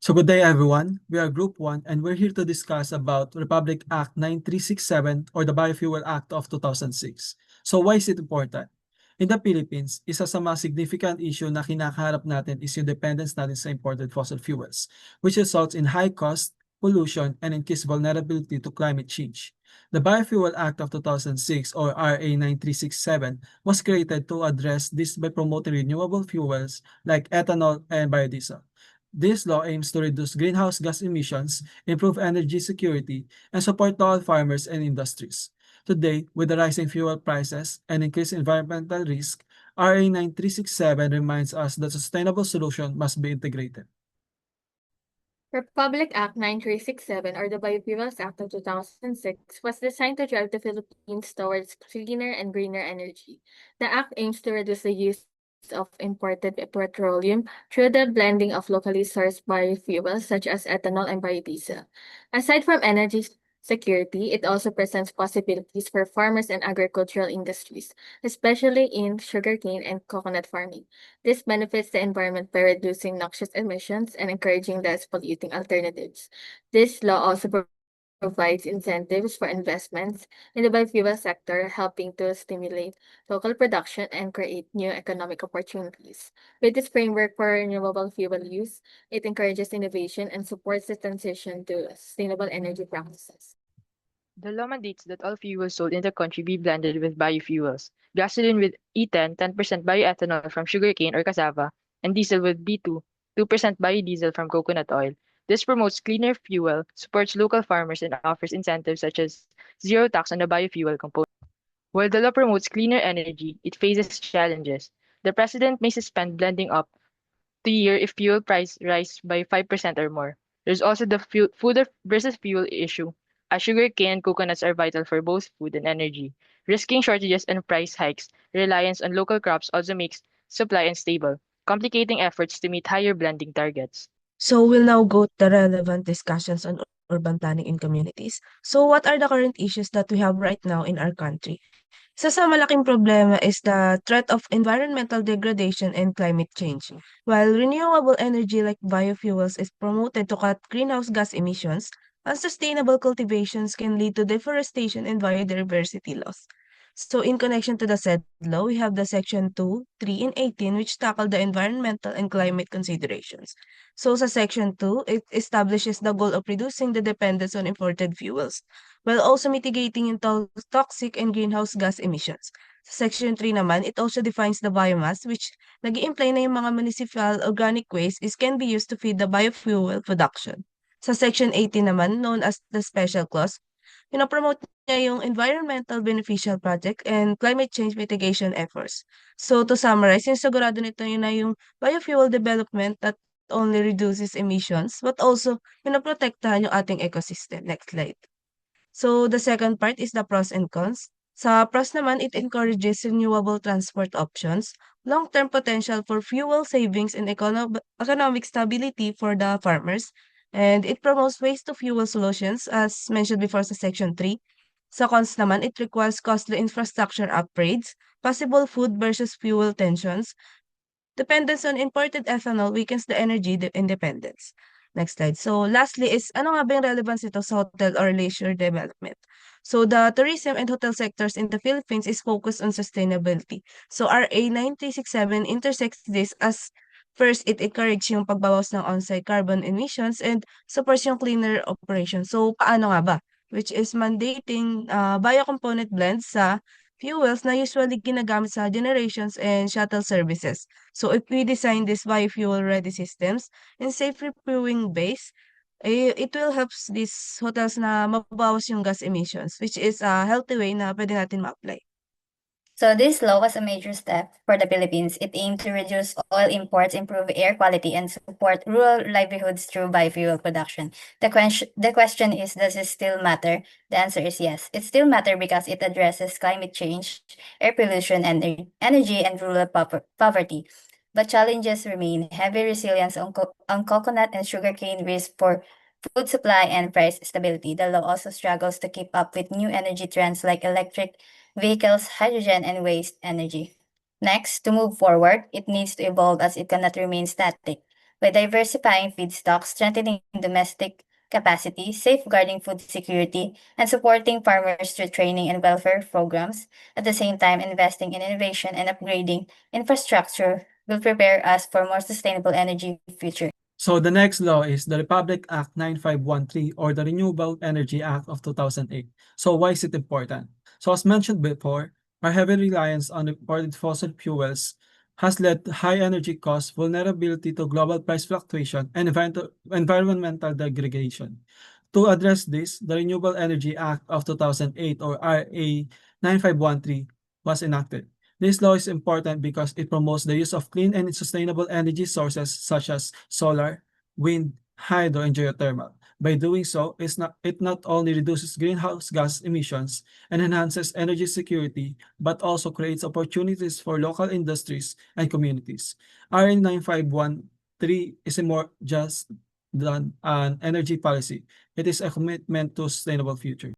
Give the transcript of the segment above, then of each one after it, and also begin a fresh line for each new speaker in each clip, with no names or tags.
So good day everyone. We are Group 1 and we're here to discuss about Republic Act 9367 or the Biofuel Act of 2006. So why is it important? In the Philippines, isa sa mga significant issue na kinakaharap natin is yung dependence natin sa imported fossil fuels, which results in high cost, pollution, and increased vulnerability to climate change. The Biofuel Act of 2006 or RA 9367 was created to address this by promoting renewable fuels like ethanol and biodiesel. This law aims to reduce greenhouse gas emissions, improve energy security, and support local farmers and industries. Today, with the rising fuel prices and increased environmental risk, RA 9367 reminds us that sustainable solution must be integrated.
Republic Act 9367, or the Biofuels Act of 2006, was designed to drive the Philippines towards cleaner and greener energy. The act aims to reduce the use of imported petroleum through the blending of locally sourced biofuels such as ethanol and biodiesel. Aside from energy security, it also presents possibilities for farmers and agricultural industries, especially in sugarcane and coconut farming. This benefits the environment by reducing noxious emissions and encouraging less polluting alternatives. This law also provides incentives for investments in the biofuel sector, helping to stimulate local production and create new economic opportunities. With this framework for renewable fuel use, it encourages innovation and supports the transition to sustainable energy practices.
The law mandates that all fuels sold in the country be blended with biofuels. Gasoline with E10, 10% bioethanol from sugarcane or cassava, and diesel with B2, 2% biodiesel from coconut oil. This promotes cleaner fuel, supports local farmers, and offers incentives such as zero tax on the biofuel component. While the law promotes cleaner energy, it faces challenges. The president may suspend blending up to year if fuel price rise by 5% or more. There's also the food versus fuel issue, as sugarcane and coconuts are vital for both food and energy. Risking shortages and price hikes, reliance on local crops also makes supply unstable, complicating efforts to meet higher blending targets.
So we'll now go to the relevant discussions on urban planning in communities. So what are the current issues that we have right now in our country? Isa sa malaking problema is the threat of environmental degradation and climate change. While renewable energy like biofuels is promoted to cut greenhouse gas emissions, unsustainable cultivations can lead to deforestation and biodiversity loss. So in connection to the said law, we have the section 2, 3, and 18 which tackle the environmental and climate considerations. So sa section 2, it establishes the goal of reducing the dependence on imported fuels while also mitigating yung toxic and greenhouse gas emissions. Sa section 3 naman, it also defines the biomass which nag-i-imply na yung mga municipal organic waste can be used to feed the biofuel production. Sa section 18 naman, known as the special clause, pinopromote niya yung environmental beneficial project and climate change mitigation efforts. So to summarize, yung sigurado nito yun na yung biofuel development that only reduces emissions but also pinoprotektahan yung ating ecosystem. Next slide. So the second part is the pros and cons. Sa pros naman, it encourages renewable transport options, long-term potential for fuel savings and economic stability for the farmers, and it promotes waste-to-fuel solutions as mentioned before sa section 3. Sa cons naman, it requires costly infrastructure upgrades, possible food versus fuel tensions. Dependence on imported ethanol weakens the energy independence. Next slide. So lastly is ano nga ba yung relevance nito sa hotel or leisure development? So the tourism and hotel sectors in the Philippines is focused on sustainability. So RA 9367 intersects this as first, it encourages yung pagbawas ng on-site carbon emissions and supports yung cleaner operation. So paano nga ba? Which is mandating biocomponent blends sa fuels na usually ginagamit sa generations and shuttle services. So if we design these biofuel-ready systems in safe refueling base, it will help these hotels na mababawas yung gas emissions, which is a healthy way na pwede natin ma-apply.
So this law was a major step for the Philippines. It aimed to reduce oil imports, improve air quality, and support rural livelihoods through biofuel production. The question is, does it still matter? The answer is yes. It still matters because it addresses climate change, air pollution, and energy and rural poverty. But challenges remain: heavy reliance on coconut and sugarcane risk for food supply and price stability. The law also struggles to keep up with new energy trends like electric vehicles, hydrogen, and waste energy. Next, to move forward, it needs to evolve as it cannot remain static. by diversifying feedstocks, strengthening domestic capacity, safeguarding food security, and supporting farmers through training and welfare programs. At the same time, investing in innovation and upgrading infrastructure will prepare us for more sustainable energy future.
So the next law is the Republic Act 9513 or the Renewable Energy Act of 2008. So why is it important? So as mentioned before, our heavy reliance on imported fossil fuels has led to high energy costs, vulnerability to global price fluctuation, and environmental degradation. To address this, the Renewable Energy Act of 2008 or RA 9513 was enacted. This law is important because it promotes the use of clean and sustainable energy sources such as solar, wind, hydro, and geothermal. By doing so, it not only reduces greenhouse gas emissions and enhances energy security, but also creates opportunities for local industries and communities. RN 9513 is more just than an energy policy. It is a commitment to a sustainable future.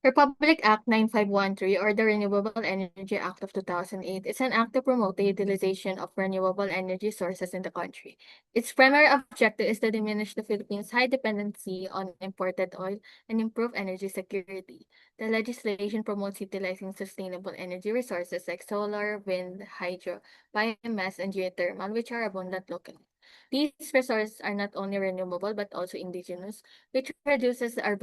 Republic Act 9513 or the Renewable Energy Act of 2008 is an act to promote the utilization of renewable energy sources in the country. Its primary objective is to diminish the Philippines' high dependency on imported oil and improve energy security. The legislation promotes utilizing sustainable energy resources like solar, wind, hydro, biomass, and geothermal, which are abundant locally. These resources are not only renewable but also indigenous, which reduces our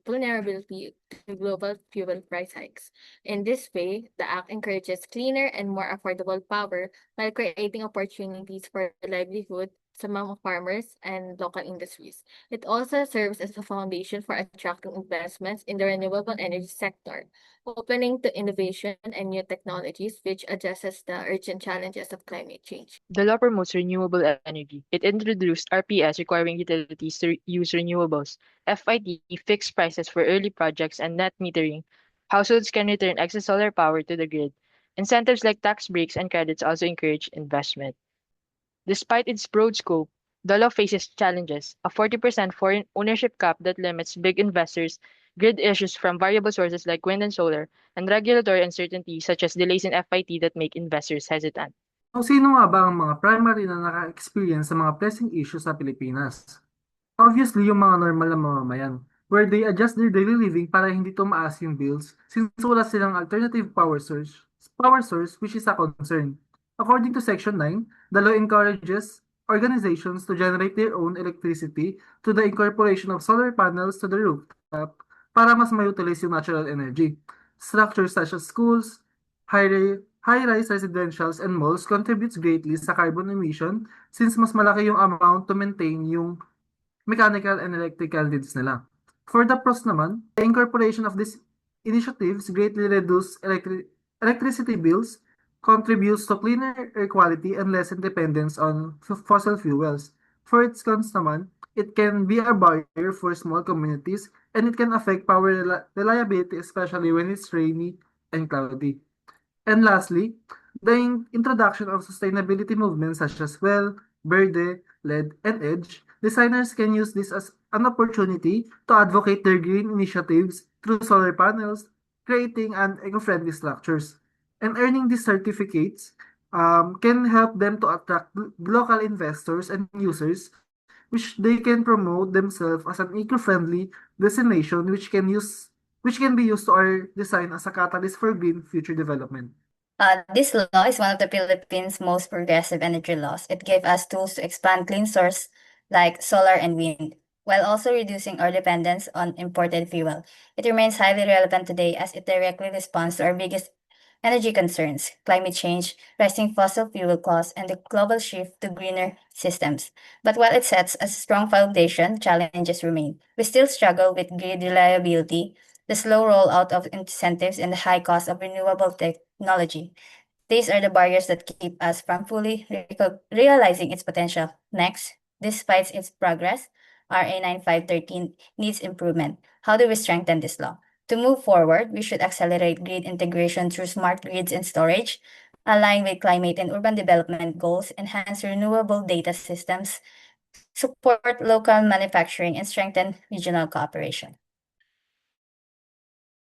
vulnerability to global fuel price hikes. In this way, the Act encourages cleaner and more affordable power while creating opportunities for livelihood among farmers and local industries. It also serves as a foundation for attracting investments in the renewable energy sector, opening to innovation and new technologies which addresses the urgent challenges of climate change.
The law promotes renewable energy. It introduced RPS requiring utilities to use renewables, FIT fixed prices for early projects, and net metering. Households can return excess solar power to the grid. Incentives like tax breaks and credits also encourage investment. Despite its broad scope, the law faces challenges: a 40% foreign ownership cap that limits big investors, grid issues from variable sources like wind and solar, and regulatory uncertainty such as delays in FIT that make investors hesitant.
So, sino nga ba ang mga primary na naka-experience sa mga pressing issues sa Pilipinas? Obviously, yung mga normal na mamamayan, where they adjust their daily living para hindi tumaas yung bills since wala silang alternative power source which is a concern. According to Section 9, the law encourages organizations to generate their own electricity to the incorporation of solar panels to the rooftop para mas ma-utilize yung natural energy. Structures such as schools, high-rise residentials, and malls contributes greatly sa carbon emission since mas malaki yung amount to maintain yung mechanical and electrical needs nila. For the pros naman, the incorporation of these initiatives greatly reduce electricity bills, contributes to cleaner air quality, and lessen dependence on fossil fuels. For its cons naman, it can be a barrier for small communities, and it can affect power reliability, especially when it's rainy and cloudy. And lastly, the introduction of sustainability movements such as WELL, Verde, LED, and EDGE, designers can use this as an opportunity to advocate their green initiatives through solar panels, creating an eco-friendly structures. And earning these certificates can help them to attract local investors and users, which they can promote themselves as an eco-friendly destination which can be used to our design as a catalyst for green future development.
This law is one of the Philippines' most progressive energy laws. It gave us tools to expand clean source like solar and wind, while also reducing our dependence on imported fuel. It remains highly relevant today as it directly responds to our biggest energy concerns: climate change, rising fossil fuel costs, and the global shift to greener systems. But while it sets a strong foundation, challenges remain. We still struggle with grid reliability, the slow rollout of incentives, and the high cost of renewable technology. These are the barriers that keep us from fully realizing its potential. Next, despite its progress, RA 9513 needs improvement. How do we strengthen this law? To move forward, we should accelerate grid integration through smart grids and storage, align with climate and urban development goals, enhance renewable data systems, support local manufacturing, and strengthen regional cooperation.